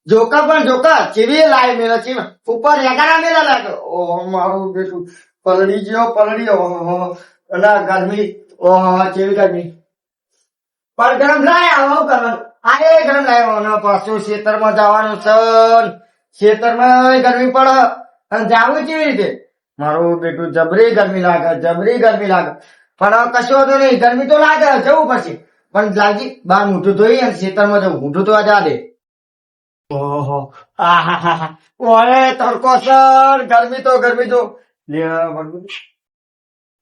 જોકા પણ જોકા ચીવી લાય મેલા ચીવ ઉપર રેગારા મેલા લાગે ઓહો મારું બેટું પલડી ગયો ઓહો અને ગરમી ઓહો ચેવી ગરમી પણ ગરમ લાય આવો કરવાનું આરે ગરમ લાયો અને પાછું ખેતરમાં જવાનું છે ખેતરમાં ગરમી પડે અને જાવું કેવી રીતે મારું બેટું જબરી ગરમી લાગે પણ કશો તો નહીં ગરમી તો લાગે જવું પડશે પણ લાગી બાર મોઢું ધોઈ અને ખેતરમાં જવું મોઢું ધોવા જા દે ઓહો આહા ઓય તડકો સર ગરમી તો લે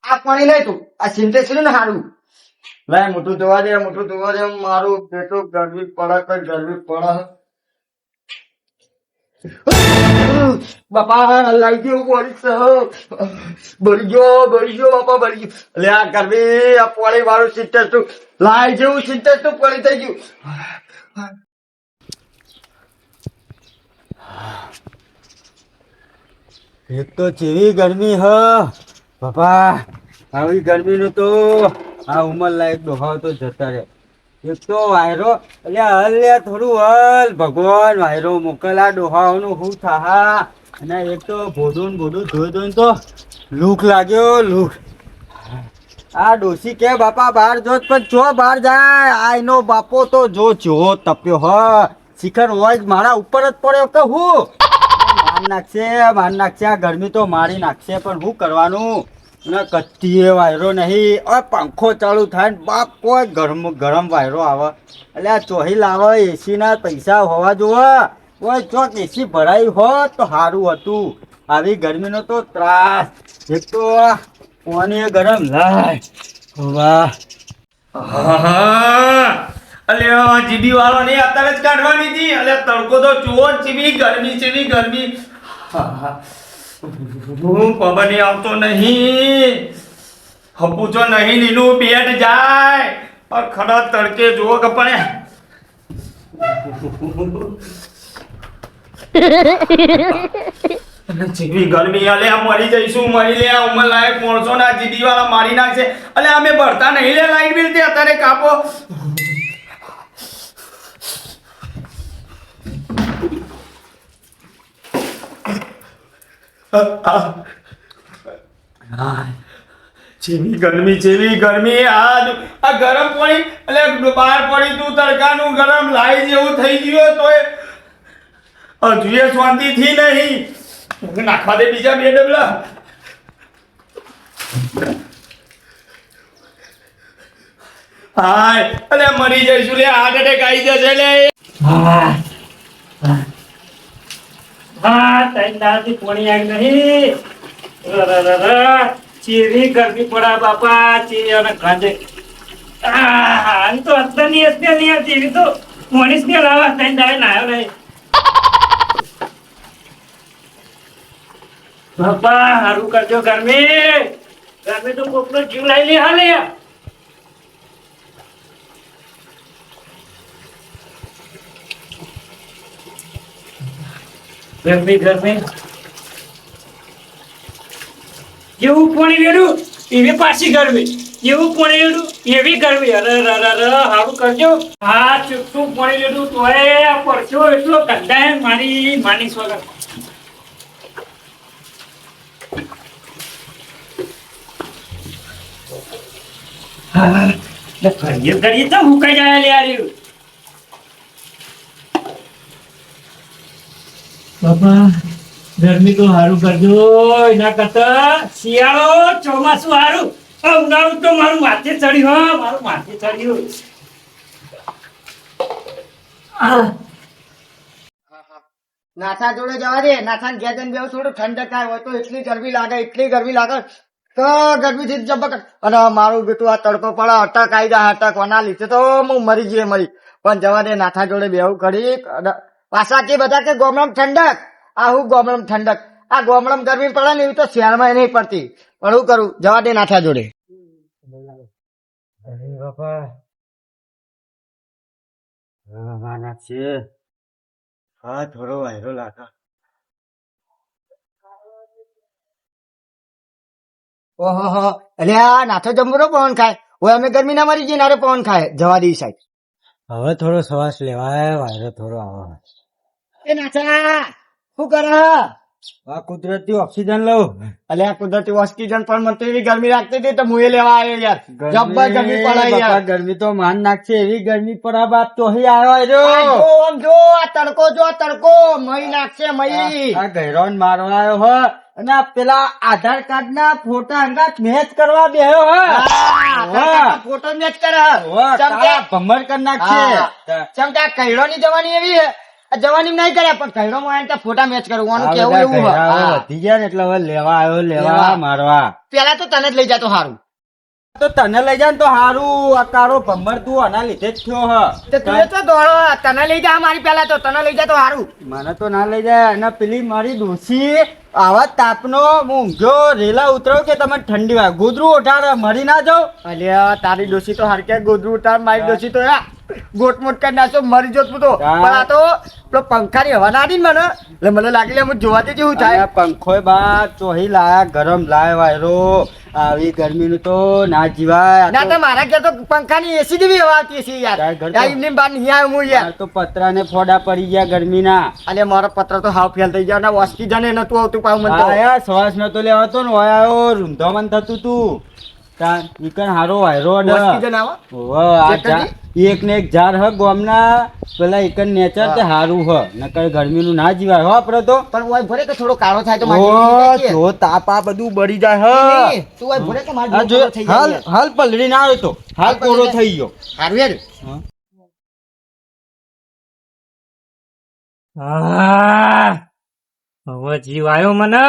આ પાણી લઈ તું આ સિન્ટેક્સ ને હારું લાય મોટું ધોવા દે મારું પેટું ગરમી પડે બાપા લાઈ ગયું બળી ગયો બાપા બળી ગયો લે આ ગરમી આ પાણી વાળું સિન્ટેક્સ તું લાઈ જેવું સિન્ટેક્સ તું પાણી થઈ ગયું એક તો ચેવી ગરમી હ બાપા આવી ગરમીનું તો આ ઉંમર લાયક ડોહાવ તો જતા રહે એક તો વાયરો એટલે થોડું હલ ભગવાન વાયરો મોકલા ડોહાઓનું હું થાહા અને એક તો ભોડું ધોઈ તો લૂક લાગ્યો આ ડોસી કે બાપા બહાર જોત પણ જો બહાર જાય આ એનો બાપો તો જો તપ્યો હ શિખર હોય મારા ઉપર જ પડ્યો કે હું માર નાખશે આ ગરમી તો મારી નાખશે પણ શું કરવાનું ને કત્તીએ વાયરો નહીં પંખો ચાલુ થાય ને બાપ કોઈ ગરમ વાયરો આવે એટલે આ ચોહી લાવે એસી ના પૈસા હોવા જોવે કોઈ ચોક એસી ભરાઈ હોત તો સારું હતું આવી ગરમીનો તો ત્રાસ એક તો પાણી ગરમ લાય વાહ અલ્યા જીબી વાળો ને અત્યારે જ કાઢવાની હતી અલ્યા તડકો તો જુઓ ચીવી ગરમી હું પવન આવતો નહીં હપુચો નહીં નીલું બેટ જાય પણ ખરા તડકે જુઓ કે પણ જીબી ગરમી અલ્યા મરી જઈશું મરી લે ઉમર લાયક માણસો ના જીબી વાળા મારી નાખશે અલ્યા અમે ભરતા નહીં લે લાઈટ બિલ તે અત્યારે કાપો જેવી ગરમી આ ગરમ પાણી એટલે બહાર પડી તું તડકાનું ગરમ લાઈ જેવું થઈ ગયું તો હજુ શાંતિથી નહીં નાખવા દે બીજા બે ડબલા હાય અલે મરી જઈશું લે હાર્ટ એટેક આવી જશે લે તારી પાણી આવી નહીં ચીરી ગરમી પડા બાપા ચીરી અને કાંદે તો અત્યારની ચીરી તો મોનીસ ને લાવા તઈ દાય નાયો નહીં બાપા સારું કરજો ગરમી તો કોકનો જીવ લઈ લે હાલે ગરમી જેવું પાણી વેડું એવી પાછી ગરમી જેવું પાણી વેડું એવી ગરમી અરે સારું કરજો હા ચૂકતું પાણી વેડું તોય પરસો એટલો ગંધાય માની વગર કરીએ તો મુકાઈ જાય લે યાર બાપા ગરમી તો સારું કરજો એના કરતા શિયાળો ચોમાસું સારું ઉનાળું તો મારું માથે ચડ્યું નાથા જોડે જવા દે નાથા ને ઘેર જઈને બેવું થોડું ઠંડક થાય હોય તો એટલી ગરમી લાગે તો ગરમી થી જબક અને મારું બેટું આ તડકો પડે અટક આવી જાય અટક વના લીધે તો હું મરી પણ જવા દે નાથા જોડે બેવું કરી પાછા કે બધા કે ગોમડમ ઠંડક આ હું ગોમડમ ઠંડક આ ગોમડમ ગરમી પડે ને એવી તો શહેરમાં નહીં પડતી પણ હું કરું જવા દે નાથા જોડે બાપા હા થોડો વાયરો લાગે ઓહો એટલે આ નાથો જમરો પવન ખાય હવે અમે ગરમી ના મરી જઈએ નારે પવન ખાય જવા દઈ સાહેબ હવે થોડો શ્વાસ લેવાય વાયરો થોડો આવે એ નાચા શું કરે આ કુદરતી ઓક્સિજન લઉં. અલ્યા કુદરતી ઓક્સિજન પણ મને તો એવી ગરમી લાગતી હતી તો હું એ લેવા આવ્યો યાર જબ્બર ગરમી પડે બાપા, યાર ગરમી તો માન નાખશે એવી ગરમી પર આ બાપ તો અહીં આવ્યો આ રહ્યો. જો આમ જો આ તડકો મહી નાખશે મહી આ ગહેરોન મારવા આવ્યો હો અને આ પેલા આધાર કાર્ડ ના ફોટા અંગાત મેચ કરવા બેહ્યો હો. ફોટો મેચ કરે વાહ, તારા ભમર કરી નાખશે. ચમચા કૈડો ની જવાની એવી હે આ જવાની નહીં કરે પણ કૈડો માં આવીને ફોટા મેચ કરવાનું આ કેવું બધા એવું ગહેરા હવે હે વધી ગયા ને એટલે હવે લેવા આવ્યો લેવા લેવા. મારવા. પેલા તો તને જ લઈ જાતો હારું તો તને લઈ જાય ને તો હારું. આ કારો ભમર તું આના લીધે જ થયો હ. તો તું તો દોડો તને લઈ જા મારી પેલા તો તને લઈ જા તો હારું મને તો ના લઈ જાય. અને પેલી મારી ડોસી આવા તાપનો હું ઊંઘ્યો રેલા ઉતરો કે તમે ઠંડી વાય ગોદરું ઓઢાડે મરી ના જાવ. અલ્યા તારી ડોસી તો હરકે ગોદરું ઉતાર મારી ડોસી તો યા ગોટમોટ કરી નાખો મરી જોત હું તો હા. પણ આ તો પેલો પંખાની હવા ના આદી ને મને એટલે મને લાગી હું જોવાથી જેવું આ થાય પંખોય બા ચોહી લાયા ગરમ લાય વાયરો. આવી ગરમીનું તો ના જીવાય. આ ના તો- તો મારા ઘેર તો પંખાની એસી જેવી હવા આવતી છે યાર તારા ઘર તો- યાર એમની બહાર નહીં આવ્યો હું યાર આ તો પતરાને ફોડા પડી ગયા ગરમીના. અલે મારો પત્ર તો હાવ ફેલ થઈ ગયા ના ઓક્સિજન એ નતું આવતું પાછું મને તો આયા શ્વાસ નતો લેવાતો ને ઓય આયો રૂંધો મન થતું તું. તાન ઈકન હારો વાયરો અડે. ઓક્સિજન આવો ઓવે, આ ચેક કરજી. એક ને એક ઝાડ હ ગોમના પેલા એકન નેચર તે હારું હ નકર ગરમીનું ના જીવાય હો આપડે તો. પણ ઓય ભરે કે થોડો કાળો થાય તો ઓ મારી ડોસી જો તાપ આ બધું બળી જાય નહીં, હ. તું ઓય ભરે કે મારી આ ડોસી જો કાળો થઈ જાય હાલ યાર. હાલ પલળી ના આવ્યો તો હાલ હાલ કોરો પલળી થઈ ગયો. હારું યાર હવે જીવ આવ્યો મને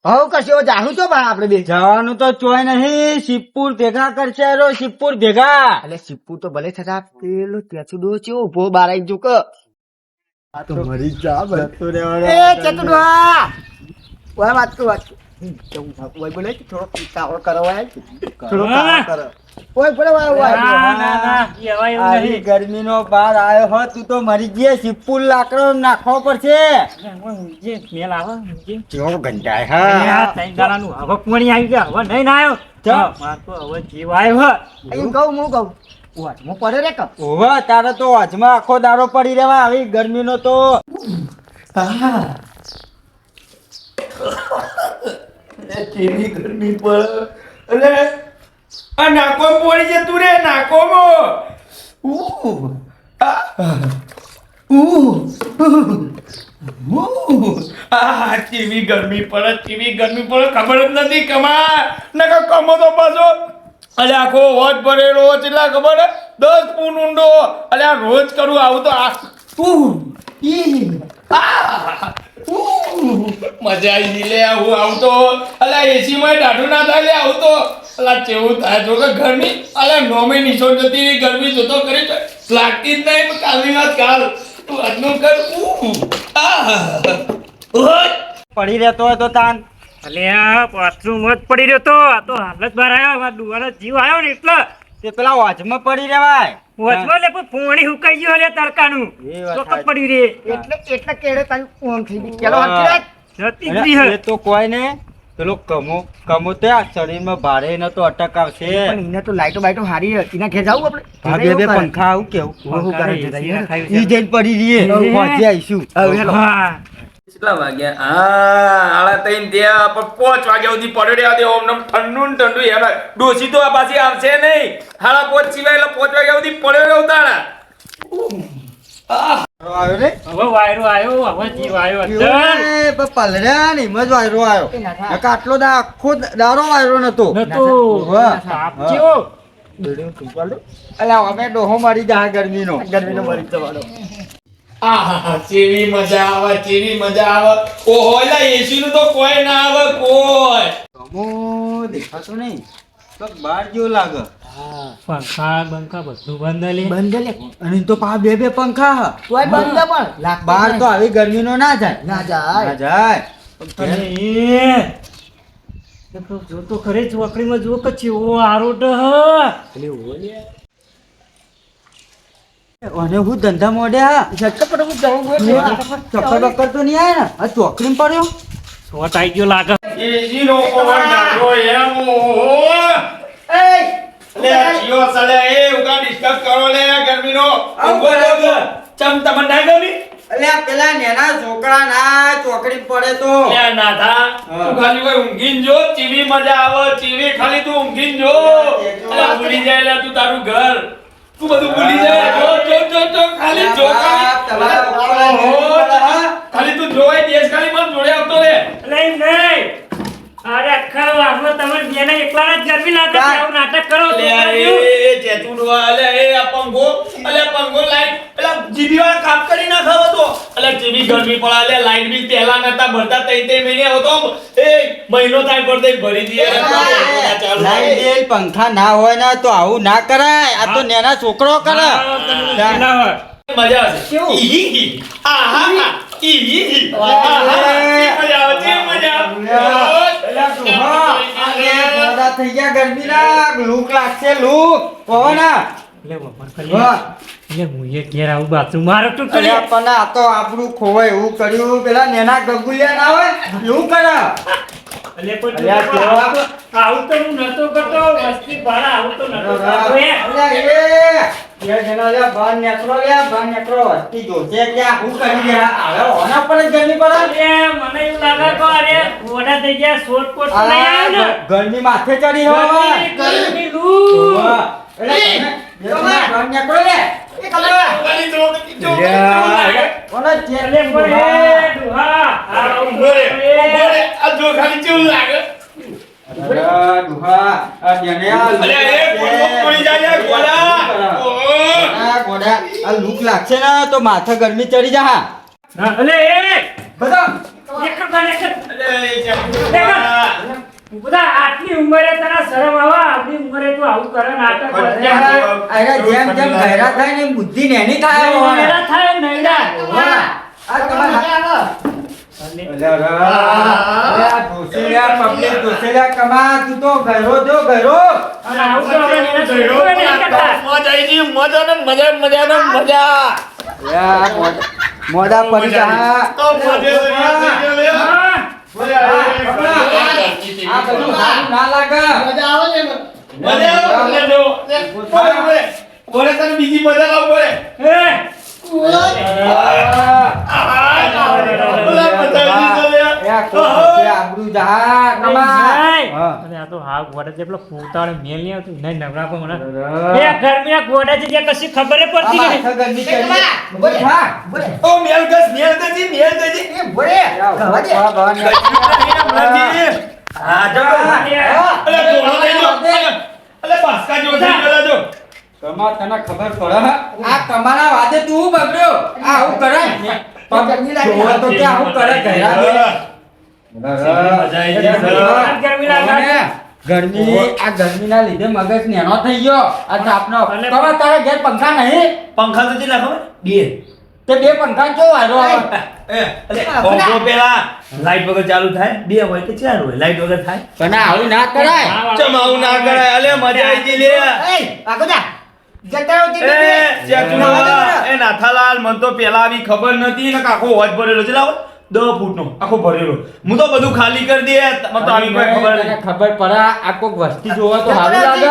હવ કશો જાહુ તો બા આપણે બે જવાનું તો ચોય નહીં. શિવપુર ભેગા કરશે રો શિવપુર ભેગા. અલે સિપ્પુ તો ભલે થતા પેલો ત્યાંથી છે ઉભો બાર આવી જો કે આ તો મરી જા જતો રહેવાનો. એ ચતુડવા ઓય વાત કો કેવું થાતું ઓય બોલે કે થોડો કાવળ કરવાય થોડો કાવળ કરો ઓય બોલે ઓય ના, ના, ના, કહેવાય એવું આવી નહીં. ગરમીનો બાર આવ્યો હો તું તો મરી ગયે. શિવપુર લાકડો નાખવો પડશે. ઊંઘજે, મેલ આવે, ઊંઘજે. કેવો ગંધાય આ હા. ત્રણ દાડાનું હવે પોણી આવી ગયા હવે નહીં ના આવ્યો ચમ. હા, માર તો હવે જીવ આવ્યો હે. અહીં કહું હું કહું ઓય હું પડે રે કપ ઓવા તારે તો અજમાં આખો દારો પડી રહેવા. આવી ગરમીનો તો કેવી ગરમી પડે અલે આ નાકો પડી જતું રે નાકોમાં કેવી ગરમી પડે ખબર જ નથી કમા નકર કમો તો પાછો અલે આખો વોચ ભરેલો કેટલા ખબર હે? 10 ફૂટ ઊંડો અલે આ રોજ કરું આવું તો આ મજા આવી ગઈ લે આવું આવતો અલા એસી માં દાઢું ના થાય લે આવતો અલા કેવું થાય જો કે ગરમી અલા નોમે નીચો જતી રહી ગરમી જોતો કરી તો લાગતી જ નહીં પણ કાલની વાત કાલ તું આજનું કર પડી રહેતો હોય તો તાન. અલ્યા બાથરૂમ જ પડી રહ્યો તો આ તો હાલત બહાર આવ્યો મારા ડુવાનો જીવ આવ્યો ને એટલે તે પેલા વાજમાં પડી રહેવાય. વચમાં લે પણ પોણી હુકાઈ ગયો લે તડકાનું એ વાત તો સાચી. પડી રે એટલે કેડે તને ઓમ થઈ ગઈ પેલો હરકી રાત જતી જ અરે, રહી હે. એ તો કોઈ ને પેલો કમો તે આ શરીરમાં ભારે નતો અટક આવશે. પણ એને તો લાઈટો બાઈટો હારી હતી એના ઘેર જાવું આપણે આ બે બે પંખા આવું કેવું હું કરે છે એસી નખાયું છે. ઈ જઈને પડી રહીએ હવે. પહોંચી આવીશું. હવે હેલો હા. કેટલા વાગ્યા આળા તઈને ત્યાં પણ 5 વાગ્યા સુધી પડે રહ્યા દે ઓમ નમ ઠંડુ ને ઠંડુ એમ ડોસી તો આ પાછી આવશે નહીં 5:30 સિવાય એટલે 5 વાગ્યા સુધી પડે રહ્યો તારા આવ્યો ને હવે વાયરો આવ્યો હવે જીવ આવ્યો અંદર. એવું ને, પણ પલળ્યા ને એમ જ વાયરો આવ્યો. એ ના થાય. નકર આટલો આખો દારો વાયરો નતો. નતો. વાહ. તાપ જેવો. અલ્યા અમે ડોહો મરી જાય ગરમીનો. ગરમીનો મરી જવાનો આહા કેવી મજા આવે ઓહો એલા એસી નું તો કોઈ ના આવે કોઈ કમો દેખાતો નહીં તો બાર જેવો લાગે. પંખા બંખા બધું બંધ લે બંધ લે અને તો પા બે બે પંખા હ. તોય બંધ લે પણ લાગ બાર તો આવી ગરમીનો ના જાય. ના જાય ના જાય. અને એ તો જો તો ખરે ચોકડીમાં જો કે ચેવો આરોટ હ અને હું ધંધા મોડ્યા ઝટકા પર હું જવું ચક્કર બક્કર તો નહીં આયા ને આ ચોકડીમાં પડ્યો. શોર્ટ આવી ગયો લાગે એસી નો પવન ડાળો એમ એ લે જીઓ સલે એ ઉગા ડિસ્ટર્બ કરો લે ગરમી નો ચમ તમને ના ગમી અલ્યા પેલા નેના છોકરા ના ચોકડી પડે તો લ્યા નાથા તું ખાલી કોઈ ઊંઘીને જો ચીવી મજા આવે ચીવી ખાલી તું ઊંઘીને જો અલ્યા ભૂલી જાય લ્યા તું તારું ઘર તું બધું ભૂલી જાય જો ખાલી જો ખાલી તું જોય દેશ ખાલી મન જોડે આવતો રે નહીં અરે આખા વારમાં તમે બેને એકલા જ ગરમી નાટક આવું નાટક કરો અલ્યા એ જેતુડવા અલ્યા એ આ પંગો અલ્યા પંગો લાઈટ અલ્યા જીબી વાળા કામ કરી ના ખાવ તો અલ્યા જીબી ગરમી પડે અલ્યા લાઈટ બિલ પહેલા નતા ભરતા તઈ મહિને હતો એ મહિનો થાય પડતે ભરી દીએ લાઈટ બિલ પંખા ના હોય ને તો આવું ના કરાય આ તો નેના છોકરો કરે મજા આવશે ઈ આહા ઈ મજા આવે થઈ ગયા ગરમી ના લૂક લાગશે લૂક પવના લે વપર કરી લે મુએ ઘેર આવું બાથરૂમ મારો તું અરે પણ આ તો આપણું ખોવાય એવું કર્યું પેલા નેના ગગુલિયા ના હોય એવું કરે અલે પણ આવું તો હું નતો કરતો વસ્તી ભાડા આવું તો નતો કરતો મને એવું લાગે કે અરે મોઢા થઈ ગયા શોર્ટ કોટ નહીં આવે ને ગરમી માથે ચડી હોય ગરમી લૂ અલે બોલે દુહા આ આ જો ખાલી કેવું લાગે લૂક લાગશે ને તો માથે ગરમી ચડી જા અલે એ બધા બધા આટલી ઉંમરે તને શરમ આવે આટલી ઉંમરે તું આવું કરે નાટક જેમ જેમ ગહેરા થાય ને બુદ્ધિ નેની થાય મેરા થાય નૈડા અને આવું તો હવે નહીં કરતા મોડા પડી જા ના લાગે બીજી મજા લાવ આબરૂ જા આ તો હા ગોડા જેટલો ફૂટાળે મેલ નહીં આવતું નહીં નવરા પણ મને એ ગરમીના ગોડા છે જે કશી ખબર પડતી નથી તને ખબર પડે આ તમારા વાદે તું બગડ્યો આ આવું કરે તો કે આવું કરે ગરમી આ ગરમીના લીધે મગજ નેનો થઈ ગયો આ તાપનો કવા તારા ઘેર પંખા નહીં પંખા તો કેટલા ખબર બે તે બે પંખા જો વારો પંખો પેલા લાઈટ વગર ચાલુ થાય બે હોય કે ચાર હોય લાઈટ વગર થાય પણ આવું ના કરાય ચમ આવું ના કરાય અલે મજા આવી ગઈ લે એ નાથાલાલ મન તો પેલા આવી ખબર નથી ને આખો હોજ ભરેલો છે લાવો 10 ફૂટનો આખો ભરેલો હું તો બધું ખાલી કરી દે મને તો આવી કોઈ ખબર નહીં ખબર પડે આ કોક વસ્તી જોવો તો સારું લાગે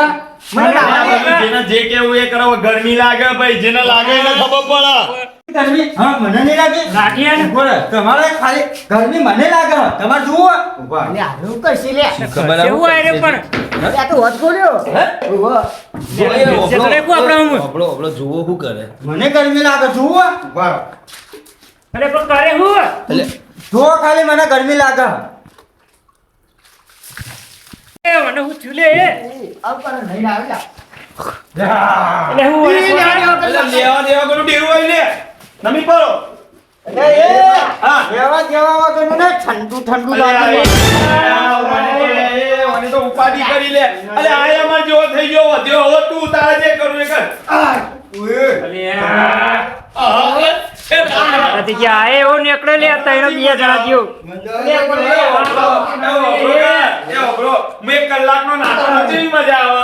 જેને જે કેવું એ કરો ગરમી લાગે ભાઈ જેને લાગે એને ખબર પડે ગરમી હા મને નહીં લાગે લાગ્યા ને બોલે તમારે ખાલી ગરમી મને લાગે તમારે જુઓ ઉભા આવું કરશે લે ખબર કેવું આયરે પણ આ તો હોત ગોલ્યો ઓબળો જુઓ શું કરે મને ગરમી લાગે જુઓ ઉભા અરે પણ કરે હું જુઓ ખાલી મને ગરમી લાગે એ મને હું છુલે એ આવ પર નહીં આવેલા એટલે હું લેવા દેવા કરું ડેરું આવી લે નમી પડો હા એવા જેવા વગર મને ઠંડુ ઠંડુ લાગે મને તો ઉપાડી કરી લે અલે આ અમાર જેવો થઈ ગયો વધ્યો હવે તું તારે જે કરું એ કર કે આ એવો નીકળે લે તૈણ બે જણા જેવો મેં કલાકનો નાટો નથી મજા આવે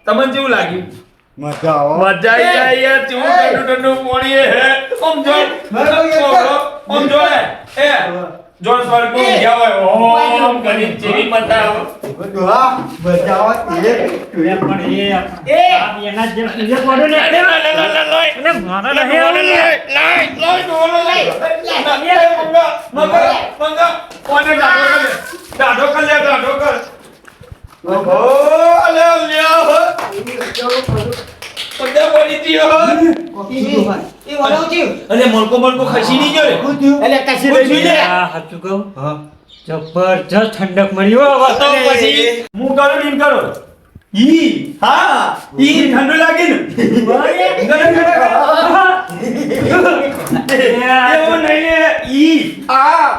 તમને કેવું લાગ્યું મજા આવો મજા આવી જાય યાર કેવું ઠંડુ ઠંડુ પાણી હે ઓમ જો એ જોર સ્વર કો ગયા હોય ઓમ કરી જેવી મજા આવે બજાવો એ પણ એ આ એના જેમ તુજે પડો ને એટલે મારા નહીં એ વળો થયું. અને મણકો ખસી નહીં ગયો રે. શું થયું? એટલે કશી શું નહીં. થયું? આ સાચું કહું હા જબરજસ્ત ઠંડક મળી હો હવે તો પછી હું કરું ને એમ કરો. ઈ હા ઈ ઠંડુ લાગે ને એવું નહીં લે. ઈ આ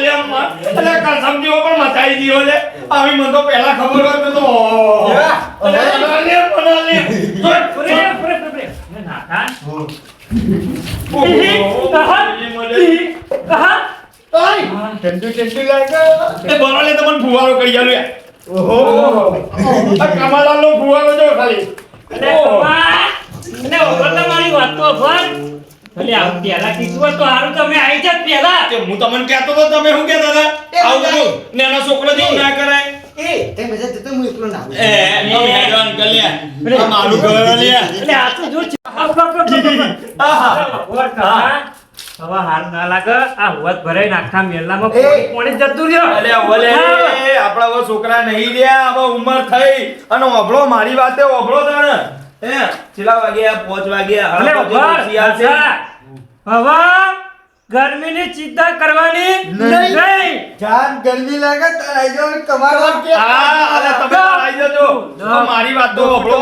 લે અમ્મા. અલે કસમ જેવો પણ મચાઈ દીધો લે. આવી મને તો પહેલા ખબર હોત તો અલે ના ના ઠંડુ લાગે. એ બરો લે તમને ફુવારો કરી આલું યાર. ઓહો આ કમાલાલનો ફુવારો જો ખાલી. તમારી વાત તો ભલે આમ પેલા કીધું હોત તો હારું તમે આવી જાત પેલા તે હું તમને કહેતો તો તમે શું કહેતા હતા? આવું બધું નાનો છોકરો જેવું ના કરાય. એ તે મજા જતો હું એકલો ના આવું. એ તમે હેરાન કર લે. આ મારું ઘર લે. એટલે આ તો જો હવે હાર ના લાગે આ હોત ભરાઈ આખા મેલામાં પાણી જતું રહ્યો અલે ઓલે આપણા હવે છોકરા નહીં રહ્યા. હવે ઉંમર થઈ અને ઓભળો મારી વાતે ઓભળો તાણે. હે કેટલા વાગ્યા? 5 વાગ્યા. અલે હવે ઉભા, પછી આવશે. હવે ગરમીની ચિંતા કરવાની નહીં જાન ગરમી લાગે તો આઈ જાઓ ને કમાવા કે. હા અલે તમે આવી જજો. હવે મારી વાત તો ઓભળો.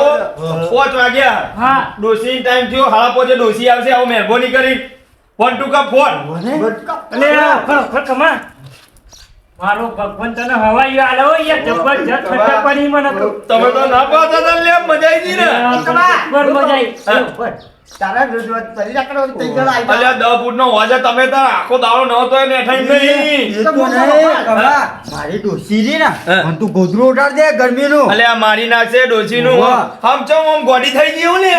5 વાગ્યા. હા ડોસી ટાઈમ થયો. 5:30 ડોસી આવશે. આવું મહેરબાની કરી ફોન ટુકા ફોન. અલે ફર કમા મારો ભગવાન તને હવાઈ આલો યાર જબરજસ્ત ઠંડક પડી મને તો તમે તો ના પાતા હતા લે. મજા આવી ગઈ ને. બરાબર મજા આવી તારા રજૂઆત કરી રાખો તે જણ આઈ અલ્યા 10 ફૂટનો હોજે તમે તાર આખો દાડો ન હતો ને ઠાઈ નહીં. એ તો નહીં કમલા મારી ડોસી રી ને પણ તું ગોદરું ઉડાડ દે ગરમીનું અલ્યા મારી નાખશે ડોસીનું. વાહ. હમ ચમ આમ ગોડી થઈ ગયું ને.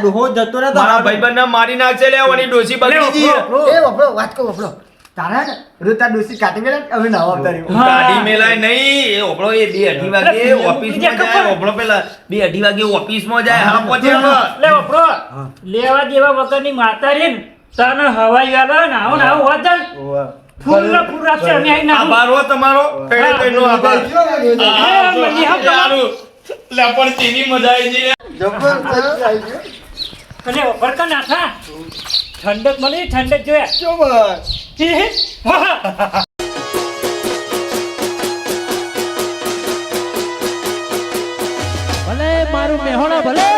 ડોહો જતો રહે તો મારા ભાઈબંધને મારી નાખશે લે. ઓની ડોસી બગડી ગઈ. એ વપરો વાત કો વપરો. તારા ને રોતા ડોસી કાઢી મેલે હવે ના આવતારી. હા. ગાડી મેલાય નહીં. એ ઓપડો એ 2-2:30 વાગે ઓફિસમાં જાય. ઓપડો પેલા 2-2:30 વાગે ઓફિસમાં જાય. હા પહોંચે હવે. લે વપરો લેવા દેવા વગરની માતા રે ને તને હવાઈ આલો ને આવું ને આવું હોત ફૂલ રાખશે અમે આઈ ના આભાર હો તમારો. કઈ કઈનો આભાર. હા, મળી હા, સારું. લે પણ તેની મજા આવી ગઈ. જબરદસ્ત આઈ ગયો. અને વપર કા નાખા ઠંડક મળી ઠંડક જોયા ભલે મારું મેહોણા ભલે